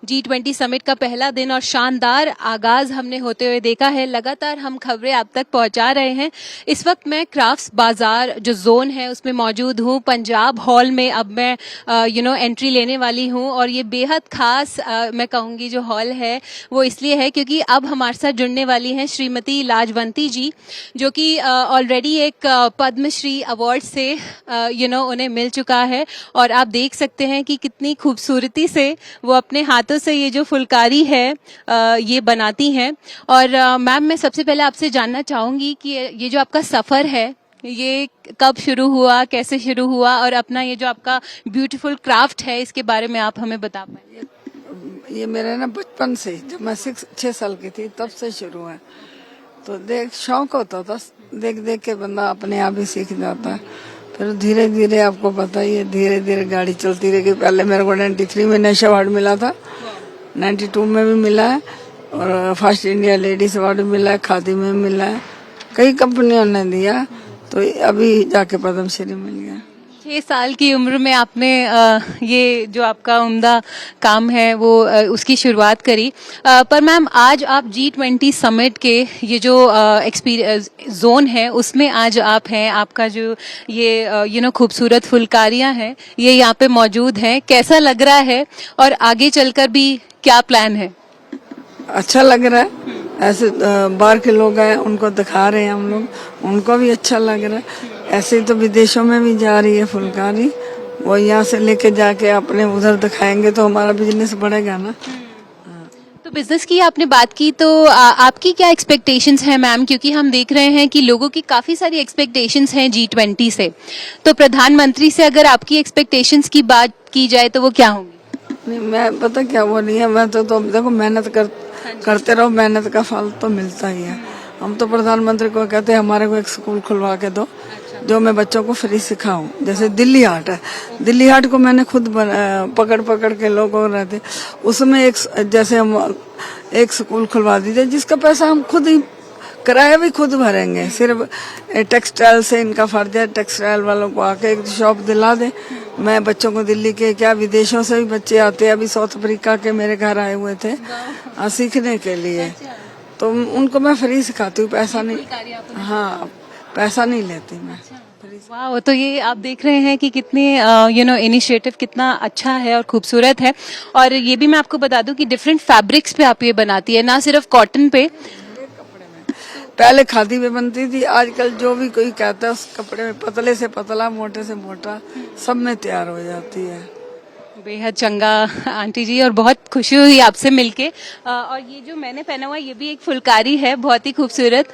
G20 summit का पहला दिन और शानदार आगाज हमने होते हुए देखा है। लगातार हम खबरें आप तक पहुंचा रहे हैं। इस वक्त मैं क्राफ्ट्स बाजार जो जोन है उसमें मौजूद हूं। पंजाब हॉल में अब मैं एंट्री लेने वाली हूं और ये बेहद खास मैं कहूँगी जो हॉल है वो इसलिए है क्योंकि अब हमारे साथ जुड़ने वाली हैं श्रीमती लाजवंती जी, जो कि ऑलरेडी एक पद्मश्री अवार्ड से उन्हें मिल चुका है। और आप देख सकते हैं कि कितनी खूबसूरती से वो अपने हाथों से ये जो फुलकारी है ये बनाती हैं। और मैम, मैं सबसे पहले आपसे जानना चाहूँगी कि ये जो आपका सफ़र है ये कब शुरू हुआ, कैसे शुरू हुआ, और अपना ये जो आपका ब्यूटीफुल क्राफ्ट है इसके बारे में आप हमें बता पाएं। ये मेरे ना बचपन से, जब मैं 6 साल की थी तब से शुरू है। तो देख शौक होता था, देख देख के बंदा अपने आप ही सीख जाता है। फिर धीरे धीरे आपको पता ही है, धीरे धीरे गाड़ी चलती रहेगी। पहले मेरे को 93 में नेशनल अवार्ड मिला था, 92 में भी मिला है, और फर्स्ट इंडिया लेडीज अवार्ड मिला है, खादी में मिला है, कई कंपनियों ने दिया। तो अभी जाके पद्मश्री मिल गया। 6 साल की उम्र में आपने ये जो आपका उम्दा काम है वो उसकी शुरुआत करी। पर मैम, आज आप G20 समिट के ये जो एक्सपीरियंस जोन है उसमें आज आप हैं। आपका जो ये खूबसूरत फुलकारियां हैं ये यहाँ पे मौजूद हैं। कैसा लग रहा है और आगे चलकर भी क्या प्लान है? अच्छा लग रहा है। ऐसे बाहर के लोग आए, उनको दिखा रहे हैं हम लोग, उनको भी अच्छा लग रहा है। ऐसे ही तो विदेशों में भी जा रही है फुलकारी, वो यहाँ से लेके जाके अपने उधर दिखाएंगे तो हमारा बिजनेस बढ़ेगा ना। तो बिजनेस की आपने बात की, तो आपकी क्या एक्सपेक्टेशंस हैं मैम? क्योंकि हम देख रहे हैं कि लोगों की काफी सारी एक्सपेक्टेशंस हैं G20 से। तो प्रधानमंत्री से अगर आपकी एक्सपेक्टेशंस की बात की जाए तो वो क्या होंगी? नहीं, मैं पता क्या वो नहीं है, मैं तो देखो मेहनत करते रहो, मेहनत का फल तो मिलता ही है। हम तो प्रधानमंत्री को कहते हैं हमारे को एक स्कूल खुलवा के दो जो मैं बच्चों को फ्री सिखाऊं। जैसे दिल्ली हाट है, दिल्ली हाट को मैंने खुद पकड़ पकड़ के लोगों रहते, उसमें जैसे हम एक स्कूल खुलवा दीजिए जिसका पैसा हम खुद ही, किराया भी खुद भरेंगे। सिर्फ टेक्सटाइल से इनका फर्ज है, टेक्सटाइल वालों को आके एक शॉप दिला दे। मैं बच्चों को दिल्ली के क्या, विदेशों से भी बच्चे आते हैं। अभी साउथ अफ्रीका के मेरे घर आए हुए थे सीखने के लिए, तो उनको मैं फ्री सिखाती हूँ, पैसा नहीं। हाँ, पैसा नहीं लेती मैं। वाह, तो ये आप देख रहे हैं कि कितने इनिशिएटिव कितना अच्छा है और खूबसूरत है। और ये भी मैं आपको बता दूं कि डिफरेंट फैब्रिक्स पे आप ये बनाती है, ना सिर्फ कॉटन पे। पहले खादी में बनती थी, आजकल जो भी कोई कहता है उस कपड़े में पतले से पतला, मोटे से मोटा, सब में तैयार हो जाती है। बेहद चंगा आंटी जी, और बहुत खुशी हुई आपसे मिलके। और ये जो मैंने पहना हुआ ये भी एक फुलकारी है, बहुत ही खूबसूरत।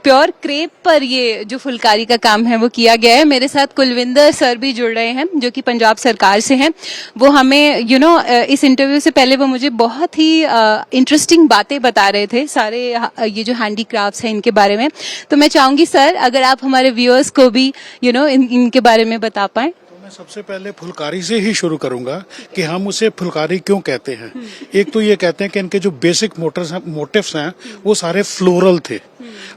प्योर क्रेप पर ये जो फुलकारी का काम है वो किया गया है। मेरे साथ कुलविंदर सर भी जुड़ रहे हैं जो कि पंजाब सरकार से हैं। वो हमें इस इंटरव्यू से पहले वो मुझे बहुत ही इंटरेस्टिंग बातें बता रहे थे, सारे ये जो हैंडीक्राफ्ट्स हैं इनके बारे में। तो मैं चाहूंगी सर, अगर आप हमारे व्यूअर्स को भी इनके बारे में बता पाएं। मैं सबसे पहले फुलकारी से ही शुरू करूंगा कि हम उसे फुलकारी क्यों कहते हैं। एक तो ये कहते हैं कि इनके जो बेसिक मोटिव्स हैं वो सारे फ्लोरल थे।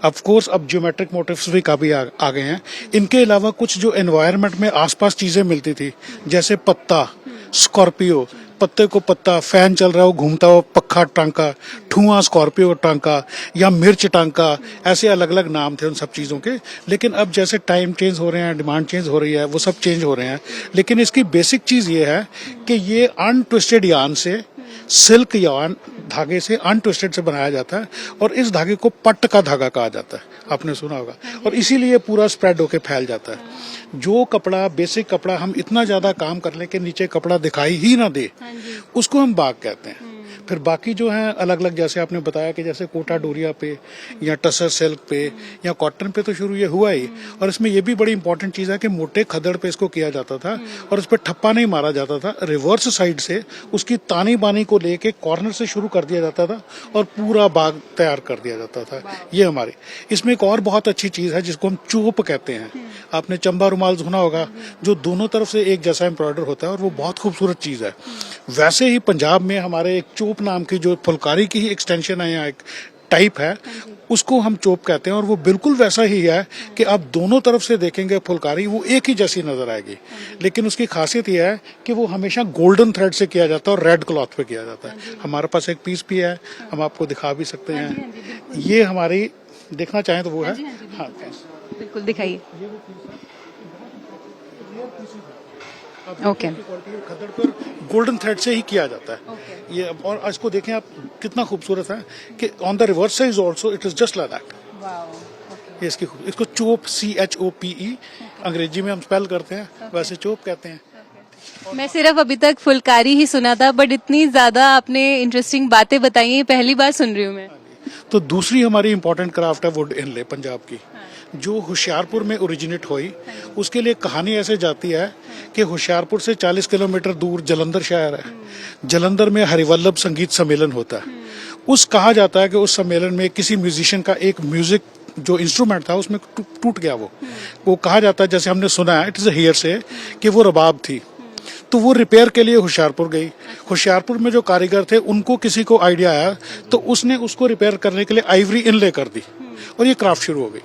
ऑफ कोर्स अब ज्योमेट्रिक मोटिव्स भी काफी आ गए हैं। इनके अलावा कुछ जो एनवायरनमेंट में आसपास चीजें मिलती थी, जैसे पत्ता, स्कॉर्पियो, पत्ते को पत्ता, फैन चल रहा हो घूमता हो पक्खा टांका, ठुआ स्कॉर्पियो टांका या मिर्च टांका, ऐसे अलग अलग नाम थे उन सब चीज़ों के। लेकिन अब जैसे टाइम चेंज हो रहे हैं, डिमांड चेंज हो रही है, वो सब चेंज हो रहे हैं। लेकिन इसकी बेसिक चीज़ ये है कि ये अनट्विस्टेड यार्न से, सिल्क यार्न धागे से, अनट्विस्टेड से बनाया जाता है, और इस धागे को पट्ट का धागा कहा जाता है, आपने सुना होगा, और इसीलिए पूरा स्प्रेड होके फैल जाता है। जो कपड़ा, बेसिक कपड़ा हम इतना ज्यादा काम कर लें कि नीचे कपड़ा दिखाई ही ना दे, उसको हम बाग कहते हैं। फिर बाकी जो है अलग अलग, जैसे आपने बताया कि जैसे कोटा डोरिया पे या टसर सिल्क पे या कॉटन पे तो शुरू ये हुआ ही। और इसमें ये भी बड़ी इंपॉर्टेंट चीज़ है कि मोटे खदड़ पे इसको किया जाता था और उस पर ठप्पा नहीं मारा जाता था। रिवर्स साइड से उसकी तानी बानी को लेके कॉर्नर से शुरू कर दिया जाता था और पूरा बाग तैयार कर दिया जाता था। ये हमारी इसमें एक और बहुत अच्छी चीज़ है जिसको हम चोप कहते हैं। आपने चंबा रुमाल सुना होगा, जो दोनों तरफ से एक जैसा एम्ब्रॉयडर होता है, और वो बहुत खूबसूरत चीज़ है। वैसे ही पंजाब में हमारे एक चोप नाम की जो फुलकारी की ही एक्सटेंशन है, यहाँ एक टाइप है उसको हम चोप कहते हैं, और वो बिल्कुल वैसा ही है कि आप दोनों तरफ से देखेंगे फुलकारी वो एक ही जैसी नजर आएगी, लेकिन उसकी खासियत यह है कि वो हमेशा गोल्डन थ्रेड से किया जाता है और रेड क्लॉथ पे किया जाता है। हमारे पास एक पीस भी है, हम आपको दिखा भी सकते हैं। ये हमारी देखना चाहें तो वो है, हाँ बिल्कुल दिखाइए। ओके, खद्दड़ पर गोल्डन थ्रेड से ही किया जाता है ये। और इसको देखें आप, कितना खूबसूरत है कि on the reverse side also it is just like that. ये इसको चोप, CHOPE अंग्रेजी में हम स्पेल करते हैं, वैसे चोप कहते हैं। मैं सिर्फ अभी तक फुलकारी ही सुना था, बट इतनी ज्यादा आपने इंटरेस्टिंग बातें बताई हैं, पहली बार सुन रही हूँ मैं। तो दूसरी हमारी इंपॉर्टेंट क्राफ्ट है वुड इनले, पंजाब की, जो होशियारपुर में ओरिजिनेट हुई। उसके लिए कहानी ऐसे जाती है कि होशियारपुर से 40 किलोमीटर दूर जलंधर शहर है, जलंधर में हरिवल्लभ संगीत सम्मेलन होता है। उस कहा जाता है कि उस सम्मेलन में किसी म्यूजिशियन का एक म्यूजिक जो इंस्ट्रूमेंट था उसमें टूट गया। वो कहा जाता है, जैसे हमने सुना है, इट इज अ हियर से, कि वो रबाब थी। तो वो रिपेयर के लिए होशियारपुर गई। होशियारपुर में जो कारीगर थे उनको किसी को आइडिया आया, तो उसने उसको रिपेयर करने के लिए आइवरी इनले कर दी और ये क्राफ्ट शुरू हो गई।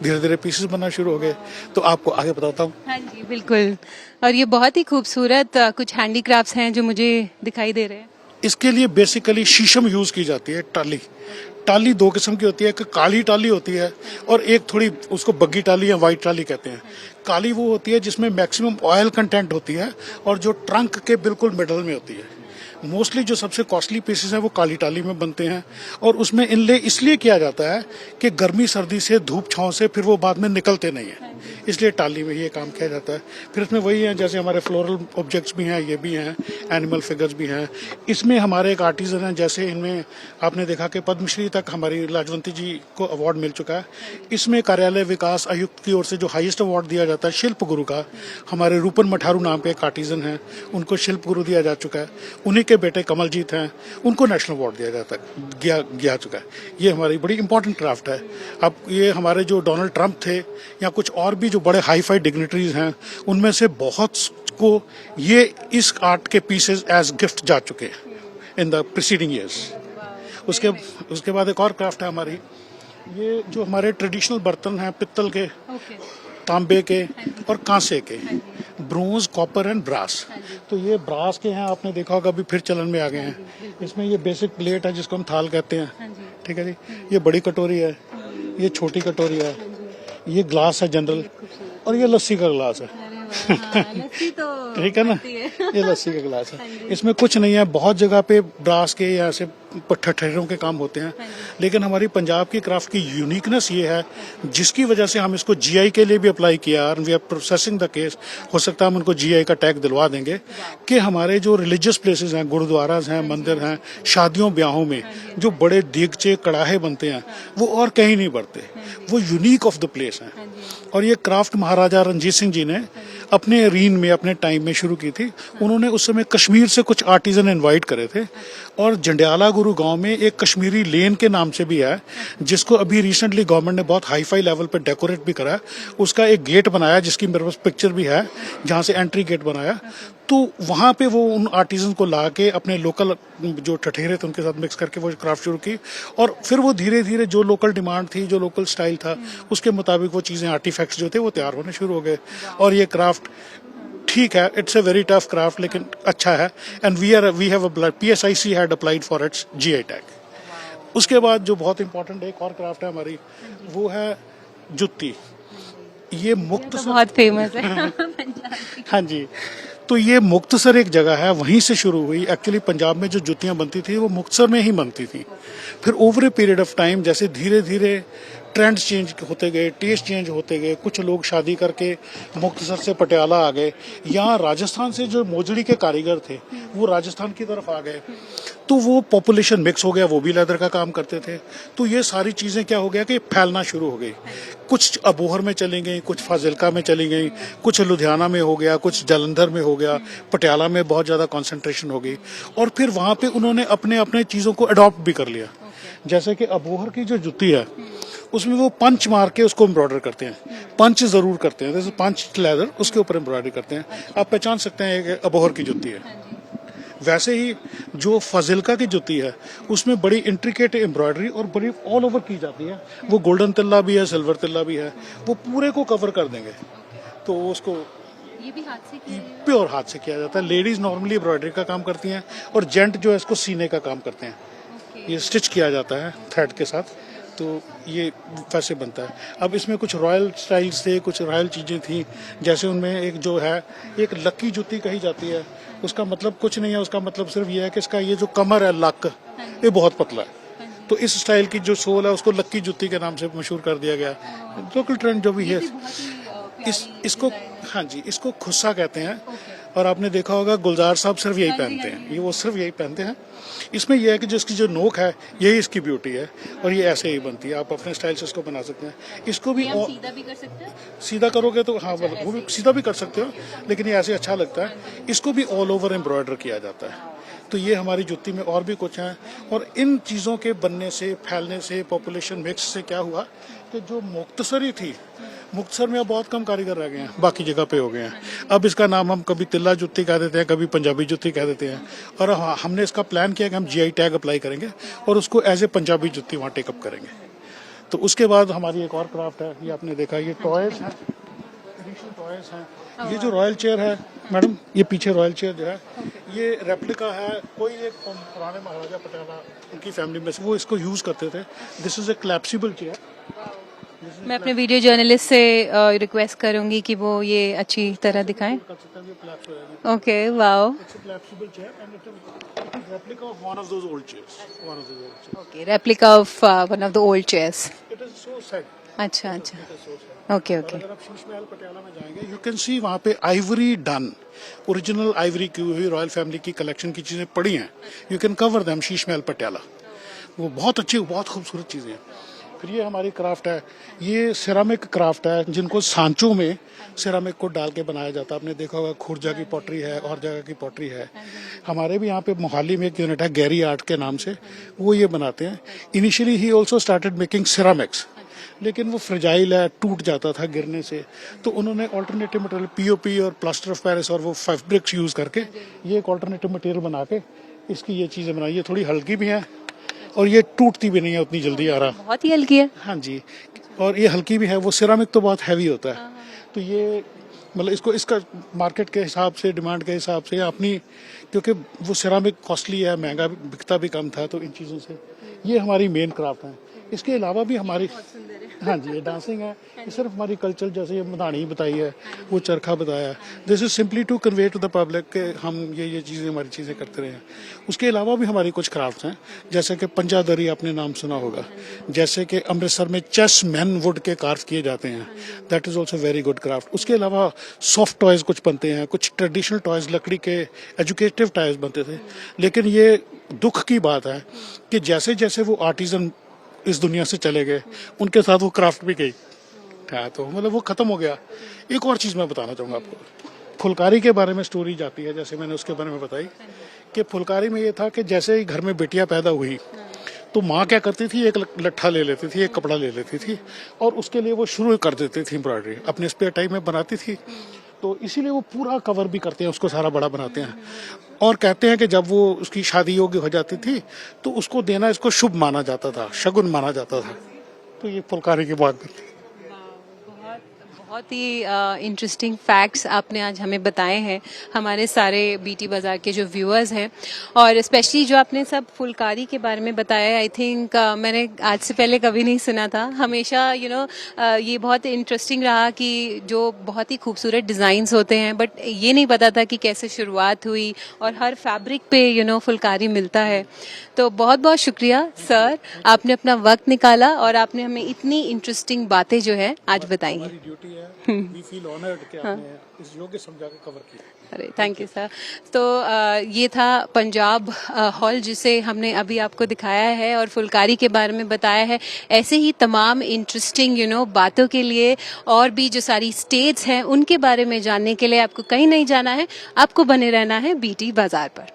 धीरे धीरे पीसेस बनना शुरू हो गए। तो आपको आगे बताता हूँ। हाँ जी बिल्कुल, और ये बहुत ही खूबसूरत कुछ हैंडीक्राफ्ट्स हैं जो मुझे दिखाई दे रहे हैं। इसके लिए बेसिकली शीशम यूज की जाती है। टाली दो किस्म की होती है, एक काली टाली होती है और एक थोड़ी उसको बग्गी टाली या व्हाइट टाली कहते हैं। काली वो होती है जिसमें मैक्सिमम ऑयल कंटेंट होती है और जो ट्रंक के बिल्कुल मिडल में होती है। मोस्टली जो सबसे कॉस्टली पीसेस हैं वो काली टाली में बनते हैं और उसमें इनले इसलिए किया जाता है कि गर्मी सर्दी से, धूप छांव से फिर वो बाद में निकलते नहीं हैं, इसलिए टाली में ये काम किया जाता है। फिर इसमें वही है, जैसे हमारे फ्लोरल ऑब्जेक्ट्स भी हैं, ये भी हैं, एनिमल फिगर्स भी हैं। इसमें हमारे एक आर्टिजन हैं, जैसे इनमें आपने देखा कि पद्मश्री तक हमारी लाजवंती जी को अवार्ड मिल चुका है। इसमें कार्यालय विकास आयुक्त की ओर से जो हाईएस्ट अवार्ड दिया जाता है शिल्प गुरु का, हमारे रूपन मठारू नाम पे एक आर्टिजन है, उनको शिल्प गुरु दिया जा चुका है। उन्हीं के बेटे कमलजीत हैं, उनको नेशनल अवार्ड दिया जाता है, गया चुका है। ये हमारी बड़ी इंपॉर्टेंट क्राफ्ट है। अब ये हमारे जो डोनाल्ड ट्रंप थे या कुछ और भी जो बड़े हाई फाई डिग्निटरीज हैं, उनमें से बहुत को ये इस आर्ट के पीसेस एज गिफ्ट जा चुके हैं इन द प्रीसीडिंग ईयर्स। उसके बाद एक और क्राफ्ट है हमारी, ये जो हमारे ट्रेडिशनल बर्तन हैं, पित्तल के, तांबे के और कांसे के, ब्रोंज, कॉपर एंड ब्रास। तो ये ब्रास के हैं, आपने देखा होगा अभी फिर चलन में आ गए हैं। इसमें ये बेसिक प्लेट है जिसको हम थाल कहते हैं, ठीक है जी। ये बड़ी कटोरी है, ये छोटी कटोरी है, ये ग्लास है जनरल, और ये लस्सी का ग्लास है। लस्सी तो ठीक है ना, ये लस्सी का गिलास है। इसमें कुछ नहीं है, बहुत जगह पे ब्रास के या ऐसे ठठेरों के काम होते हैं, लेकिन हमारी पंजाब की क्राफ्ट की यूनिकनेस ये है, जिसकी वजह से हम इसको GI के लिए भी अप्लाई किया और we are processing the case. हो सकता है हम उनको GI का टैग दिलवा देंगे कि हमारे जो रिलीजियस प्लेसेस हैं, गुरुद्वाराज हैं, मंदिर हैं, शादियों ब्याहों में जो बड़े देगचे कड़ाहे बनते हैं वो और कहीं नहीं बनते, वो यूनिक ऑफ द प्लेस हैं। और ये क्राफ्ट महाराजा रणजीत सिंह जी ने अपने रीन में, अपने टाइम में शुरू की थी। उन्होंने उस समय कश्मीर से कुछ आर्टिजन इनवाइट करे थे, और जंडियाला गुरु गांव में एक कश्मीरी लेन के नाम से भी है, जिसको अभी रिसेंटली गवर्नमेंट ने बहुत हाई फाई लेवल पे डेकोरेट भी करा है। उसका एक गेट बनाया जिसकी मेरे पास पिक्चर भी है, जहां से एंट्री गेट बनाया। तो वहां पे वो उन आर्टिजन को ला के अपने लोकल जो ठठेरे थे उनके साथ मिक्स करके वो क्राफ्ट शुरू की, और फिर वो धीरे धीरे जो लोकल डिमांड थी, जो लोकल स्टाइल था, उसके मुताबिक वो चीजें, आर्टिफैक्ट्स जो थे वो तैयार होने शुरू हो गए। और ये क्राफ्ट ठीक है, it's a very tough craft, लेकिन अच्छा है। And we have PSIC had applied for its GI tag. उसके बाद जो बहुत इंपॉर्टेंट एक और क्राफ्ट है हमारी, वो है जुत्ती। ये मुक्तसर, बहुत फेमस है। हाँ जी। तो ये मुक्तसर एक जगह है, वहीं से शुरू हुई। एक्चुअली पंजाब में जो जुतियां बनती थी वो मुक्तसर में ही बनती थी। फिर over a period of time जैसे धीरे धीरे ट्रेंड्स चेंज होते गए, टेस्ट चेंज होते गए, कुछ लोग शादी करके मुक्तसर से पटियाला आ गए, यहाँ राजस्थान से जो मोजड़ी के कारीगर थे वो राजस्थान की तरफ आ गए, तो वो पॉपुलेशन मिक्स हो गया, वो भी लेदर का काम करते थे। तो ये सारी चीजें क्या हो गया कि फैलना शुरू हो गई। कुछ अबोहर में चली गई, कुछ फाजिलका में चली गई, कुछ लुधियाना में हो गया, कुछ जालंधर में हो गया, पटियाला में बहुत ज्यादा कंसंट्रेशन हो गई, और फिर वहां पे उन्होंने अपने अपने चीजों को अडॉप्ट भी कर लिया। जैसे कि अबोहर की जो जुत्ती है उसमें वो पंच मार के उसको एम्ब्रॉयडर करते हैं, पंच जरूर करते हैं, जैसे पंच लेदर, उसके ऊपर एम्ब्रॉयडरी करते हैं। आप पहचान सकते हैं कि अबोहर की जुत्ती है। वैसे ही जो फाजिल्का की जुत्ती है उसमें बड़ी इंट्रिकेट एम्ब्रॉयडरी और बड़ी ऑल ओवर की जाती है। वो गोल्डन तिल्ला भी है, सिल्वर तिल्ला भी है, वो पूरे को कवर कर देंगे। तो उसको ये भी हाथ से किया है? प्योर हाथ से किया जाता है। लेडीज नॉर्मली एम्ब्रॉयडरी का काम करती हैं और जेंट जो है इसको सीने का काम करते हैं। ये स्टिच किया जाता है थ्रेड के साथ, तो ये वैसे बनता है। अब इसमें कुछ रॉयल स्टाइल्स थे, कुछ रॉयल चीज़ें थी, जैसे उनमें एक जो है एक लक्की जुत्ती कही जाती है। उसका मतलब कुछ नहीं है, उसका मतलब सिर्फ ये है कि इसका ये जो कमर है लक, ये बहुत पतला है। तो इस स्टाइल की जो सोल है उसको लक्की जुत्ती के नाम से मशहूर कर दिया गया। लोकल ट्रेंड जो भी है, इसको हाँ जी, इसको खुस्सा कहते हैं। और आपने देखा होगा गुलजार साहब सिर्फ यही पहनते हैं, ये वो सिर्फ यही पहनते हैं। इसमें यह है कि जिसकी जो नोक है यही इसकी ब्यूटी है और ये ऐसे ही बनती है। आप अपने स्टाइल से इसको बना सकते हैं। इसको भी सीधा भी कर सकते हैं? सीधा करोगे तो हाँ, वो भी सीधा भी कर सकते हो, लेकिन ये ऐसे अच्छा लगता है। इसको भी ऑल ओवर एम्ब्रॉयडर किया जाता है। तो ये हमारी जुत्ती में और भी कुछ है। और इन चीज़ों के बनने से, फैलने से, पॉपुलेशन मिक्स से क्या हुआ कि जो मुक्तसरी थी, मुक्तसर में अब बहुत कम कारीगर रह गए हैं, बाकी जगह पे हो गए हैं। अब इसका नाम हम कभी तिल्ला जुत्ती कह देते हैं, कभी पंजाबी जुत्ती कह देते हैं। और हाँ, हमने इसका प्लान किया कि हम GI टैग अप्लाई करेंगे और उसको एज ए पंजाबी जुत्ती वहाँ टेकअप करेंगे। तो उसके बाद हमारी एक और क्राफ्ट है, ये आपने देखा, ये टॉयज हैं, टॉयज हैं। ये जो रॉयल चेयर है मैडम, ये पीछे रॉयल चेयर जो है ये रेप्लिका है। कोई एक पुराने महाराजा पटियाला उनकी फैमिली में से वो इसको यूज करते थे। This is a collapsible chair. मैं अपने वीडियो जर्नलिस्ट से रिक्वेस्ट करूंगी कि वो ये अच्छी तरह दिखाएं। Okay, wow. Okay, replica of one of the old chairs. अच्छा अच्छा, ओके ओके। अगर आप शीश महल पटियाला में जाएंगे, यू कैन सी वहाँ पे आइवरी डन, ओरिजिनल आइवरी की हुई रॉयल फैमिली की कलेक्शन की चीजें पड़ी हैं। You can cover them Sheesh Mahal Patiala. वो बहुत अच्छी, बहुत खूबसूरत चीजें हैं। फिर ये हमारी क्राफ्ट है, ये सिरामिक क्राफ्ट है, जिनको सांचों में सिरामिक को डाल के बनाया जाता है। आपने देखा होगा खुर्जा की पॉटरी है और जगह की पॉटरी है। हमारे भी यहाँ पे मोहाली में एक यूनिट है गैरी आर्ट के नाम से, वो ये बनाते हैं। Initially he also started making ceramics, लेकिन वो फ्रेजाइल है, टूट जाता था गिरने से। तो उन्होंने ऑल्टरनेटिव मटेरियल POP और प्लास्टर ऑफ पेरिस और वो फैब्रिक्स यूज करके ये एक ऑल्टरनेटिव मटेरियल बना के इसकी ये चीजें बनाई। ये थोड़ी हल्की भी है और ये टूटती भी नहीं है उतनी जल्दी। आ रहा बहुत ही हल्की है। हाँ जी, और ये हल्की भी है। वो सिरामिक तो बहुत हैवी होता है। तो ये मतलब इसको इसका मार्केट के हिसाब से, डिमांड के हिसाब से अपनी, क्योंकि वो सिरामिक कॉस्टली है, महंगा बिकता भी कम था, तो इन चीज़ों से ये हमारी मेन क्राफ्ट है। इसके अलावा भी हमारी हाँ जी, ये डांसिंग है। ये सिर्फ हमारी कल्चर, जैसे ये मदानी बताई है, वो चरखा बताया है। This is simply to convey to the public कि हम ये चीज़ें, हमारी चीज़ें करते रहे हैं। उसके अलावा भी हमारी कुछ क्राफ्ट्स हैं, जैसे कि पंजादरी आपने नाम सुना होगा, जैसे कि अमृतसर में चेस मैन वुड के कार्व किए जाते हैं, that is also very good craft. उसके अलावा सॉफ्ट टॉयज़ कुछ बनते हैं, कुछ ट्रेडिशनल टॉयज़ लकड़ी के एजुकेटिव टॉयज़ बनते थे। लेकिन ये दुख की बात है कि जैसे जैसे वो आर्टिजन इस दुनिया से चले गए, उनके साथ वो क्राफ्ट भी गई, तो मतलब वो खत्म हो गया। एक और चीज़ मैं बताना चाहूँगा आपको, फुलकारी के बारे में स्टोरी जाती है, जैसे मैंने उसके बारे में बताई कि फुलकारी में ये था कि जैसे ही घर में बेटियां पैदा हुई तो माँ क्या करती थी, एक लट्ठा ले लेती थी, एक कपड़ा ले लेती थी और उसके लिए वो शुरू कर देती थी एम्ब्रॉयडरी, अपने स्पेयर टाइम में बनाती थी। तो इसीलिए वो पूरा कवर भी करते हैं, उसको सारा बड़ा बनाते हैं। और कहते हैं कि जब वो उसकी शादी योग्य हो जाती थी तो उसको देना इसको शुभ माना जाता था, शगुन माना जाता था। तो ये फुलकारी की बात करती है। बहुत ही इंटरेस्टिंग फैक्ट्स आपने आज हमें बताए हैं, हमारे सारे BT बाज़ार के जो व्यूअर्स हैं, और स्पेशली जो आपने सब फुलकारी के बारे में बताया, आई थिंक मैंने आज से पहले कभी नहीं सुना था। हमेशा ये बहुत इंटरेस्टिंग रहा कि जो बहुत ही खूबसूरत डिज़ाइंस होते हैं, बट ये नहीं पता था कि कैसे शुरुआत हुई और हर फैब्रिक पे फुलकारी मिलता है। तो बहुत बहुत शुक्रिया सर, आपने अपना वक्त निकाला और आपने हमें इतनी इंटरेस्टिंग बातें जो है आज बताई हैं। ड्यूटी है, वी फील ऑनर्ड कि आपने इस योग्य समझा के कवर किया। अरे थैंक यू सर। तो ये था पंजाब हॉल जिसे हमने अभी आपको दिखाया है और फुलकारी के बारे में बताया है। ऐसे ही तमाम इंटरेस्टिंग बातों के लिए और भी जो सारी स्टेट्स हैं उनके बारे में जानने के लिए आपको कहीं नहीं जाना है, आपको बने रहना है BT बाजार पर।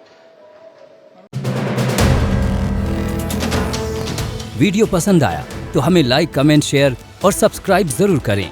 वीडियो पसंद आया तो हमें लाइक, कमेंट, शेयर और सब्सक्राइब जरूर करें।